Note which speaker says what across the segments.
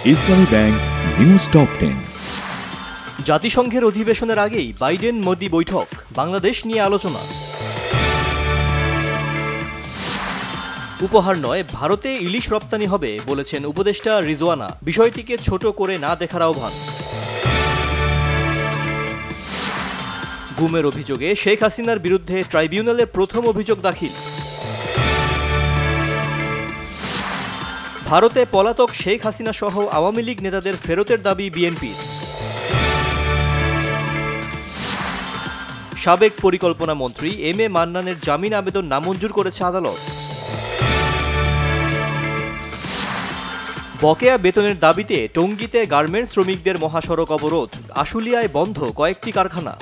Speaker 1: ইসলামী bank news top 10।
Speaker 2: জাতিসংঘের অধিবেশনের আগেই বাইডেন মোদি বৈঠক, বাংলাদেশ নিয়ে আলোচনা। উপহার নয়, ভারতে ইলিশ রপ্তানি হবে বলেছেন উপদেষ্টা রিজওয়ানা, বিষয়টিকে ছোট করে না দেখার আহ্বান। গুমের অভিযোগে শেখ হাসিনার বিরুদ্ধে ট্রাইব্যুনালে প্রথম অভিযোগ দাখিল। ভারতে পলাতক শেখ হাসিনা সহ আওয়ামী লীগ নেতাদের ফেরতের দাবি বিএনপির। সাবেক পরিকল্পনা মন্ত্রী এম এ মান্নানের জামিন আবেদন নামঞ্জুর করেছে আদালত। বকেয়া বেতনের দাবিতে টঙ্গীতে গার্মেন্টস শ্রমিকদের মহাসড়ক অবরোধ, আশুলিয়ায় বন্ধ কয়েকটি কারখানা।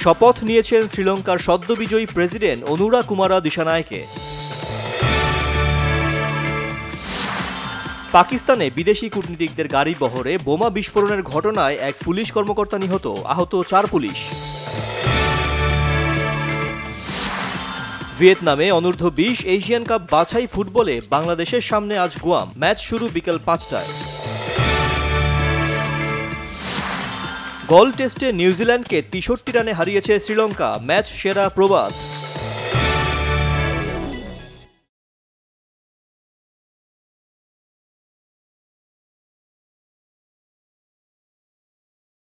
Speaker 2: শপথ নিয়েছেন শ্রীলঙ্কার সদ্যবিজয়ী প্রেসিডেন্ট অনুরা কুমারা দিশানায়কে। পাকিস্তানে বিদেশি কূটনীতিকদের গাড়ি বহরে বোমা বিস্ফোরণের ঘটনায় এক পুলিশ কর্মকর্তা নিহত, আহত 4 পুলিশ। ভিয়েতনামে অনূর্ধ্ব 20 এশিয়ান কাপ বাছাই ফুটবলে বাংলাদেশের সামনে আজ গুয়াম, ম্যাচ শুরু বিকেল 5টায়। গল টেস্টে নিউজিল্যান্ডকে 63 রানে হারিয়েছে শ্রীলঙ্কা, ম্যাচ সেরা প্রবাদ।